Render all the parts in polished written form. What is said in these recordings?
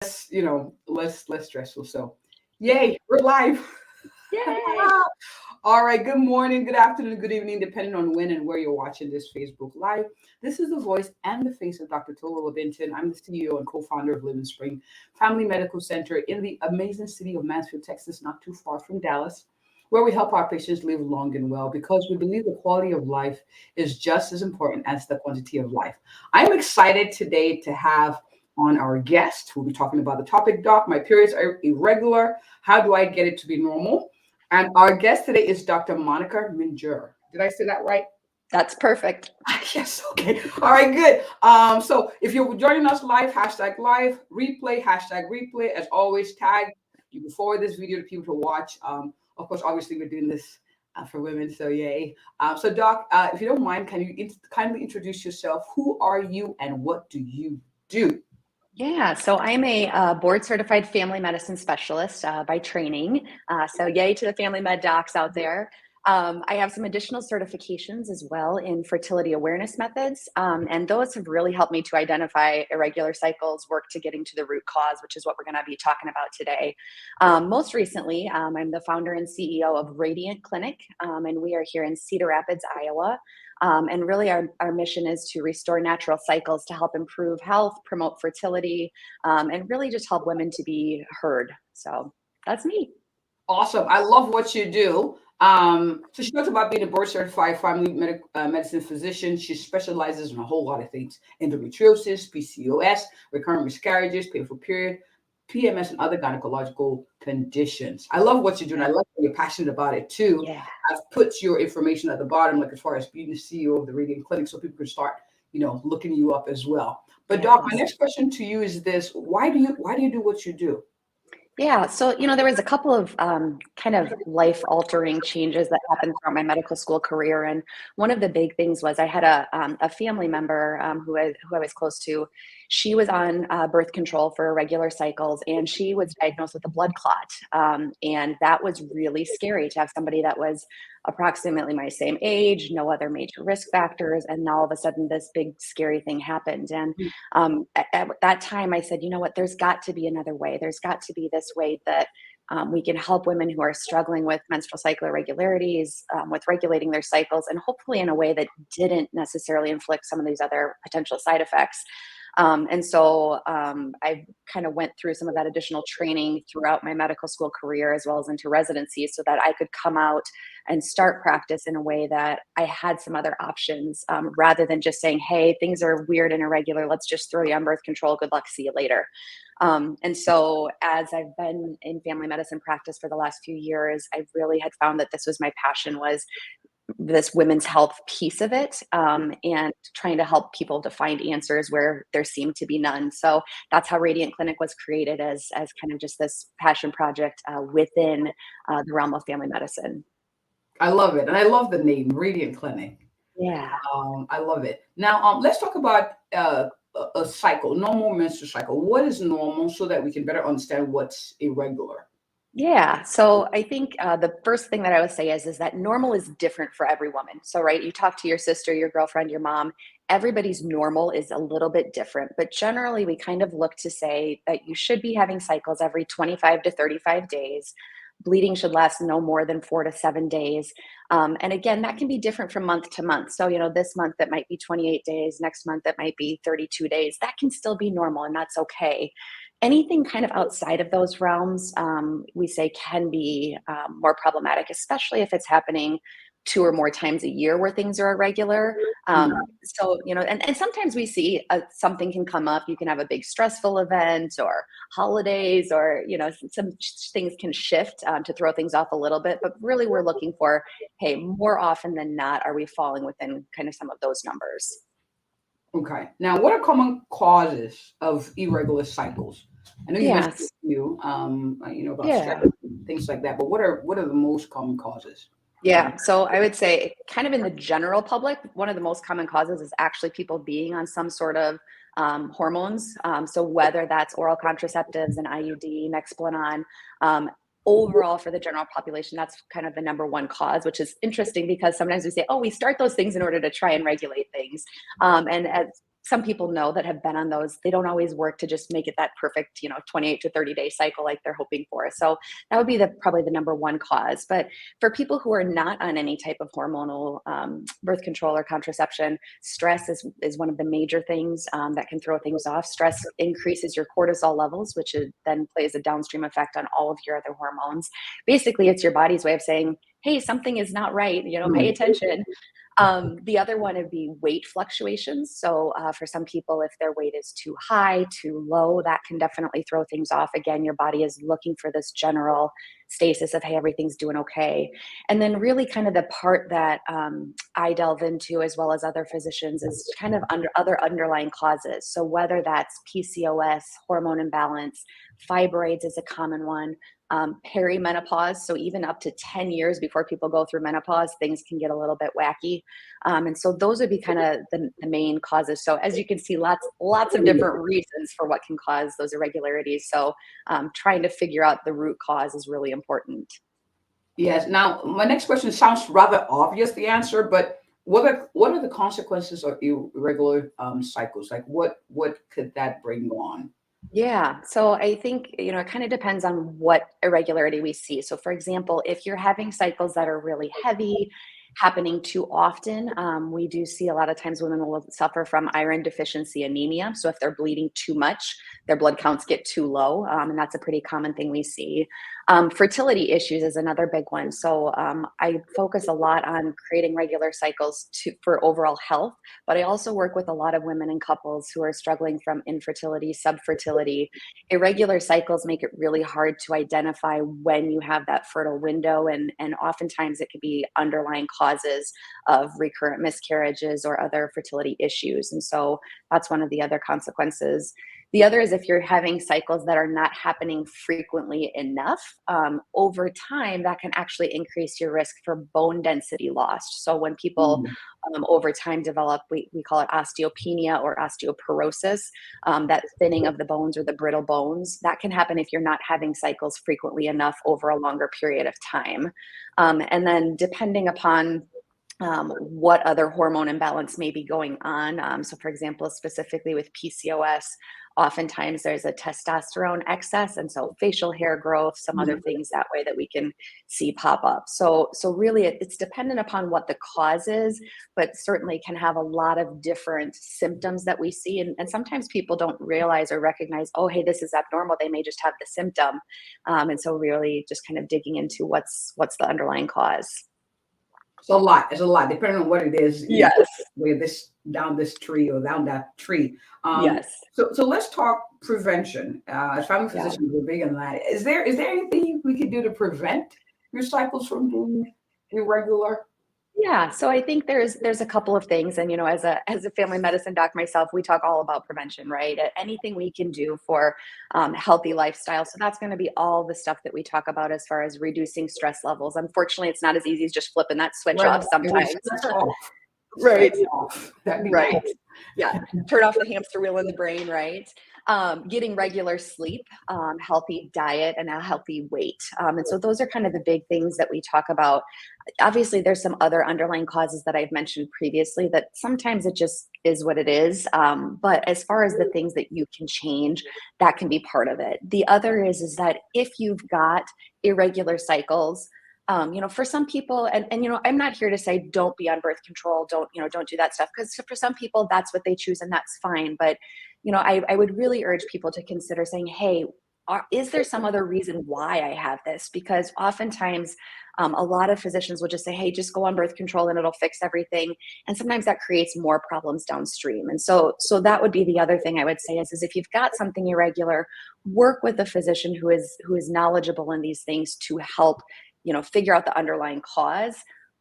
less stressful. So, yay, we're live. Yay! All right. Good morning, good afternoon, good evening, depending on when and where you're watching this Facebook Live. This is the voice and the face of Dr. Tola Benton. I'm the CEO and co-founder of Living Spring Family Medical Center in the amazing city of Mansfield, Texas, not too far from Dallas, where we help our patients live long and well because we believe the quality of life is just as important as the quantity of life. I'm excited today to have on our guest. We'll be talking about the topic, Doc. My periods are irregular. How do I get it to be normal? And our guest today is Dr. Monica Minjeur. Did I say that right? That's perfect. Yes. Okay. All right. Good. So if you're joining us live, live replay, replay. As always, tag. You can forward this video to people to watch. Of course, obviously, we're doing this for women, so yay. So, Doc, if you don't mind, can you kindly introduce yourself? Who are you, and what do you do? Yeah, so I'm a board certified family medicine specialist by training. So yay to the family med docs out there. I have some additional certifications as well in fertility awareness methods. And those have really helped me to identify irregular cycles, work to getting to the root cause, which is what we're going to be talking about today. Most recently, I'm the founder and CEO of Radiant Clinic, and we are here in Cedar Rapids, Iowa. And really our mission is to restore natural cycles to help improve health, promote fertility, and really just help women to be heard. So that's me. Awesome. I love what you do. So she talks about being a board certified family medicine physician. She specializes in a whole lot of things: endometriosis, PCOS, recurrent miscarriages, painful period, PMS, and other gynecological conditions. I love what you do, and I love that you're passionate about it too. Yeah. I've put your information at the bottom, like as far as being the CEO of the Radiant Clinic, so people can start, looking you up as well. But Doc, my next question to you is this: Why do you do what you do? Yeah, so there was a couple of kind of life-altering changes that happened throughout my medical school career, and one of the big things was I had a family member who I was close to. She was on birth control for irregular cycles, and she was diagnosed with a blood clot, and that was really scary to have somebody that was approximately my same age, no other major risk factors, and now all of a sudden this big scary thing happened. And at that time, I said, you know what, there's got to be another way. There's got to be this way that we can help women who are struggling with menstrual cycle irregularities, with regulating their cycles, and hopefully in a way that didn't necessarily inflict some of these other potential side effects. And so I kind of went through some of that additional training throughout my medical school career as well as into residency so that I could come out and start practice in a way that I had some other options rather than just saying, hey, things are weird and irregular. Let's just throw you on birth control. Good luck. See you later. And so as I've been in family medicine practice for the last few years, I really had found that this was my passion, was this women's health piece of it, and trying to help people to find answers where there seemed to be none. So that's how Radiant Clinic was created, as kind of just this passion project within the realm of family medicine. I love it, and I love the name Radiant Clinic. Yeah. I love it. Now, let's talk about a cycle, normal menstrual cycle. What is normal, so that we can better understand what's irregular? Yeah. So I think the first thing that I would say is that normal is different for every woman. So, right, you talk to your sister, your girlfriend, your mom, everybody's normal is a little bit different. But generally, we kind of look to say that you should be having cycles every 25 to 35 days. Bleeding should last no more than 4 to 7 days. And again, that can be different from month to month. So, this month it might be 28 days, next month it might be 32 days. That can still be normal, and that's okay. Anything kind of outside of those realms, we say can be more problematic, especially if it's happening 2 or more times a year where things are irregular. So, and sometimes we see something can come up. You can have a big stressful event or holidays, or, some things can shift to throw things off a little bit. But really, we're looking for, hey, more often than not, are we falling within kind of some of those numbers? Okay. Now, what are common causes of irregular cycles? I know you mentioned a Yes. few, about Yeah. stress, things like that. But what are the most common causes? Yeah, so I would say kind of in the general public, one of the most common causes is actually people being on some sort of hormones. So whether that's oral contraceptives, an IUD, Nexplanon, overall for the general population, that's kind of the number one cause, which is interesting because sometimes we say, oh, we start those things in order to try and regulate things. And as some people know that have been on those, they don't always work to just make it that perfect, 28 to 30-day cycle like they're hoping for. So that would be probably the number one cause. But for people who are not on any type of hormonal birth control or contraception, stress is one of the major things that can throw things off. Stress increases your cortisol levels, which then plays a downstream effect on all of your other hormones. Basically, it's your body's way of saying, hey, something is not right, pay attention. The other one would be weight fluctuations. So for some people, if their weight is too high, too low, that can definitely throw things off. Again, your body is looking for this general stasis of, hey, everything's doing okay. And then really kind of the part that I delve into, as well as other physicians, is kind of other underlying causes. So whether that's PCOS, hormone imbalance, fibroids is a common one. Perimenopause, so even up to 10 years before people go through menopause, things can get a little bit wacky. And so those would be kind of the main causes. So as you can see, lots of different reasons for what can cause those irregularities. So trying to figure out the root cause is really important. Yes. Now, my next question sounds rather obvious, the answer, but what are the consequences of irregular cycles? Like what could that bring on? Yeah. So I think, it kind of depends on what irregularity we see. So for example, if you're having cycles that are really heavy, happening too often, we do see a lot of times women will suffer from iron deficiency anemia. So if they're bleeding too much, their blood counts get too low. And that's a pretty common thing we see. Fertility issues is another big one. So I focus a lot on creating regular cycles for overall health, but I also work with a lot of women and couples who are struggling from infertility, subfertility. Irregular cycles make it really hard to identify when you have that fertile window, and oftentimes it could be underlying causes of recurrent miscarriages or other fertility issues. And so that's one of the other consequences. The other is if you're having cycles that are not happening frequently enough, over time, that can actually increase your risk for bone density loss. So when people over time develop, we call it osteopenia or osteoporosis, that thinning of the bones or the brittle bones, that can happen if you're not having cycles frequently enough over a longer period of time. And then depending upon what other hormone imbalance may be going on. So for example, specifically with PCOS, oftentimes there's a testosterone excess, and so facial hair growth, some other things that way that we can see pop up. So really it's dependent upon what the cause is, but certainly can have a lot of different symptoms that we see. And sometimes people don't realize or recognize, oh, hey, this is abnormal. They may just have the symptom. And so really just kind of digging into what's the underlying cause. It's a lot. It's a lot, depending on what it is. Yes. Where down this tree or down that tree. Yes. So let's talk prevention. As family physicians, we're big on that. Is there anything we could do to prevent your cycles from being irregular? Yeah, so I think there's a couple of things, and as a family medicine doc myself, we talk all about prevention, right? Anything we can do for healthy lifestyle. So that's going to be all the stuff that we talk about as far as reducing stress levels. Unfortunately, it's not as easy as just flipping that switch off sometimes. Right. Right. Yeah. Turn off the hamster wheel in the brain, right? Getting regular sleep, healthy diet, and a healthy weight. And so those are kind of the big things that we talk about. Obviously, there's some other underlying causes that I've mentioned previously that sometimes it just is what it is. But as far as the things that you can change, that can be part of it. The other is that if you've got irregular cycles, for some people, and I'm not here to say don't be on birth control, don't do that stuff, because for some people that's what they choose and that's fine. But I would really urge people to consider saying, hey, is there some other reason why I have this? Because oftentimes a lot of physicians will just say, hey, just go on birth control and it'll fix everything. And sometimes that creates more problems downstream. And so that would be the other thing I would say is if you've got something irregular, work with a physician who is knowledgeable in these things to help figure out the underlying cause,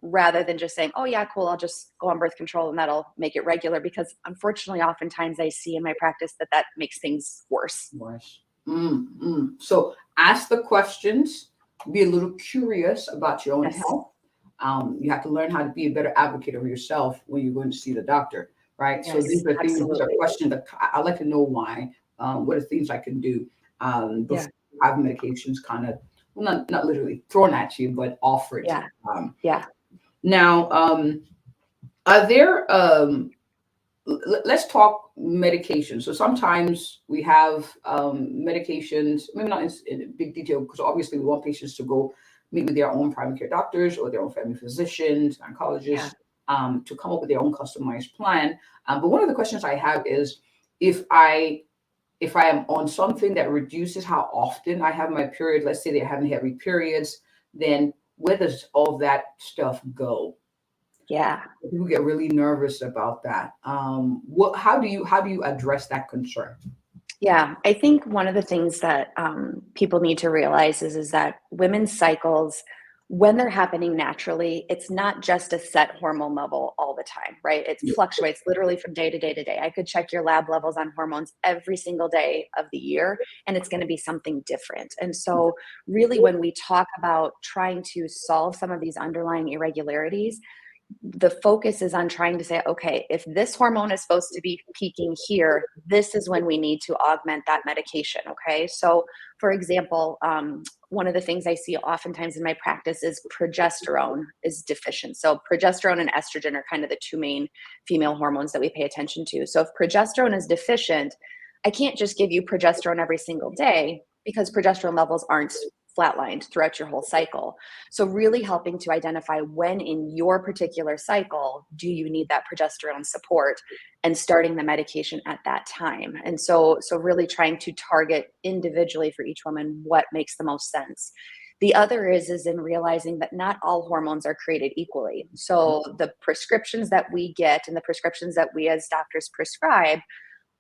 rather than just saying, oh yeah, cool, I'll just go on birth control and that'll make it regular. Because unfortunately, oftentimes I see in my practice that makes things worse. So ask the questions, be a little curious about your own health. You have to learn how to be a better advocate of yourself when you're going to see the doctor, right? Yes, so these are things, absolutely. these are questions that I like to know why. What are things I can do before I have medications kind of, well, not literally thrown at you, but offered. Now, are there let's talk medication. So sometimes we have medications, maybe not in big detail, because obviously we want patients to go meet with their own primary care doctors or their own family physicians, Yeah. oncologists, to come up with their own customized plan. But one of the questions I have is if I am on something that reduces how often I have my period, let's say they're having heavy periods, then where does all that stuff go? Yeah. People get really nervous about that. How do you address that concern? Yeah, I think one of the things that people need to realize is that women's cycles, when they're happening naturally, it's not just a set hormone level all the time, right? It fluctuates literally from day to day to day. I could check your lab levels on hormones every single day of the year, and it's going to be something different. And so, really, when we talk about trying to solve some of these underlying irregularities, the focus is on trying to say, okay, if this hormone is supposed to be peaking here, this is when we need to augment that medication. Okay. So, for example, one of the things I see oftentimes in my practice is progesterone is deficient. So, progesterone and estrogen are kind of the two main female hormones that we pay attention to. So, if progesterone is deficient, I can't just give you progesterone every single day because progesterone levels aren't flatlined throughout your whole cycle. So really helping to identify when in your particular cycle do you need that progesterone support and starting the medication at that time. And so really trying to target individually for each woman what makes the most sense. The other is in realizing that not all hormones are created equally. So the prescriptions that we get and the prescriptions that we as doctors prescribe,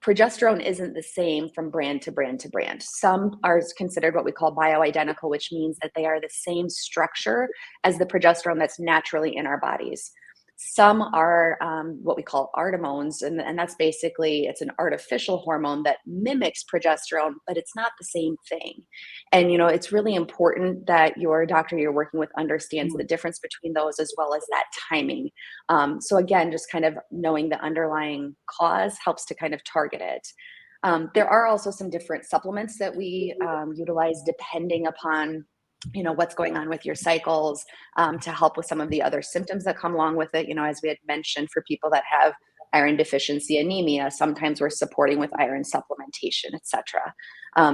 progesterone isn't the same from brand to brand to brand. Some are considered what we call bioidentical, which means that they are the same structure as the progesterone that's naturally in our bodies. Some are what we call artemones, and that's basically it's an artificial hormone that mimics progesterone, but it's not the same thing. And it's really important that your doctor you're working with understands the difference between those as well as that timing. So again, just kind of knowing the underlying cause helps to kind of target it. There are also some different supplements that we utilize depending upon what's going on with your cycles, to help with some of the other symptoms that come along with it. As we had mentioned, for people that have iron deficiency anemia, sometimes we're supporting with iron supplementation, etc.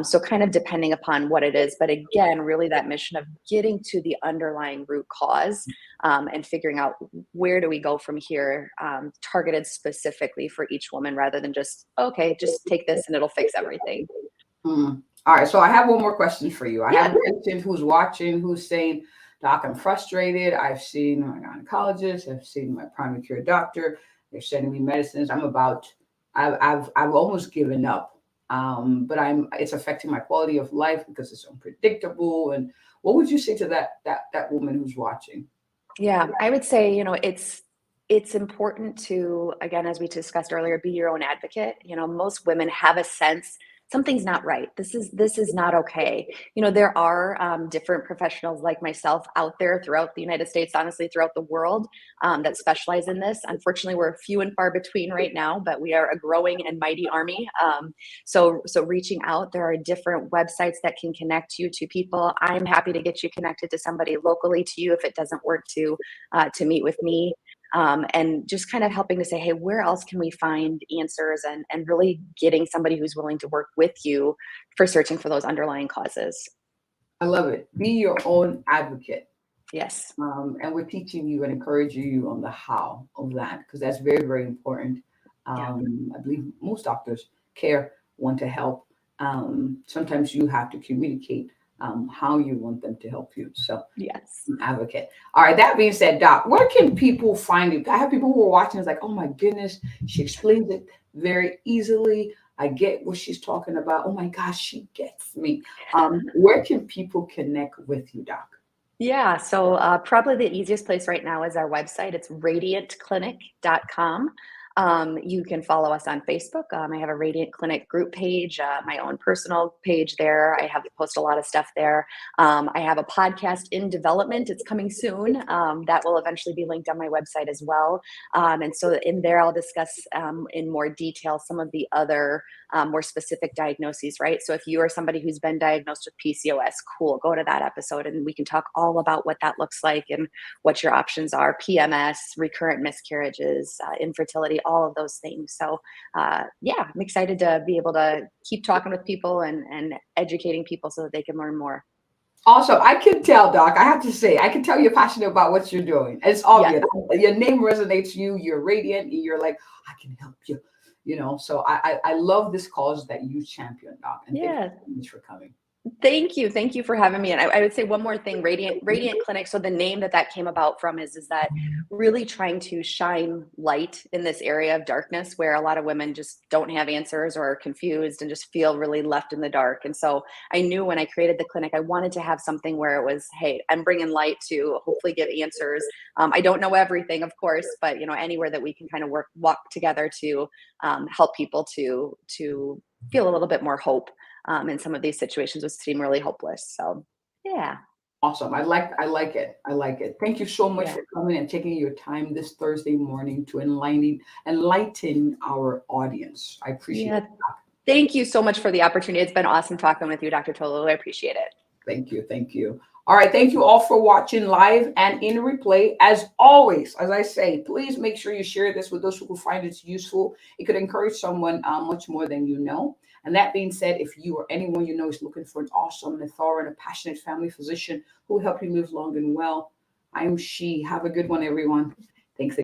So kind of depending upon what it is, but again, really that mission of getting to the underlying root cause, and figuring out where do we go from here, targeted specifically for each woman rather than just, okay, just take this and it'll fix everything. All right, so I have one more question for you. I Yeah. have a patient who's watching who's saying, Doc, I'm frustrated. I've seen my gynecologist, I've seen my primary care doctor. They're sending me medicines. I've almost given up. But it's affecting my quality of life because it's unpredictable. And what would you say to that woman who's watching? Yeah, I would say, it's important to, again, as we discussed earlier, be your own advocate. Most women have a sense something's not right. This is not okay. There are different professionals like myself out there throughout the United States, honestly, throughout the world, that specialize in this. Unfortunately, we're few and far between right now, but we are a growing and mighty army. So reaching out, there are different websites that can connect you to people. I'm happy to get you connected to somebody locally to you if it doesn't work to meet with me. And just kind of helping to say, hey, where else can we find answers, and really getting somebody who's willing to work with you for searching for those underlying causes. I love it. Be your own advocate. Yes. And we're teaching you and encouraging you on the how of that, because that's very, very important. Yeah. I believe most doctors want to help. Sometimes you have to communicate how you want them to help you. So, yes, advocate. All right. That being said, Doc, where can people find you? I have people who are watching. It's like, oh my goodness, she explains it very easily. I get what she's talking about. Oh my gosh, she gets me. Where can people connect with you, Doc? Yeah, so probably the easiest place right now is our website. It's radiantclinic.com. You can follow us on Facebook. I have a Radiant Clinic group page, my own personal page there. I have to post a lot of stuff there. I have a podcast in development. It's coming soon. That will eventually be linked on my website as well. And so in there, I'll discuss in more detail some of the other more specific diagnoses, right? So if you are somebody who's been diagnosed with PCOS, cool, go to that episode and we can talk all about what that looks like and what your options are. PMS, recurrent miscarriages, infertility, all of those things. So yeah, I'm excited to be able to keep talking with people and educating people so that they can learn more. Awesome. I can tell, Doc. I have to say, I can tell you're passionate about what you're doing. It's obvious. Yeah. Your name resonates you. You're radiant. You're like, I can help you. So I love this cause that you champion, Doc. And thank you Yeah. so much for coming. Thank you. Thank you for having me. And I would say one more thing, Radiant Clinic. So the name that came about from is that really trying to shine light in this area of darkness where a lot of women just don't have answers or are confused and just feel really left in the dark. And so I knew when I created the clinic, I wanted to have something where it was, hey, I'm bringing light to hopefully give answers. I don't know everything, of course, but anywhere that we can kind of walk together to help people to feel a little bit more hope in some of these situations which seem really hopeless. So yeah. Awesome. I like it. I like it. Thank you so much Yeah. for coming and taking your time this Thursday morning to enlighten our audience. I appreciate it. Thank you so much for the opportunity. It's been awesome talking with you, Dr. Tolu. I appreciate it. Thank you. Thank you. All right. Thank you all for watching live and in replay. As always, as I say, please make sure you share this with those who find it useful. It could encourage someone much more than you know. And that being said, if you or anyone you know is looking for an awesome, and thorough, and a passionate family physician who will help you live long and well, I am she. Have a good one, everyone.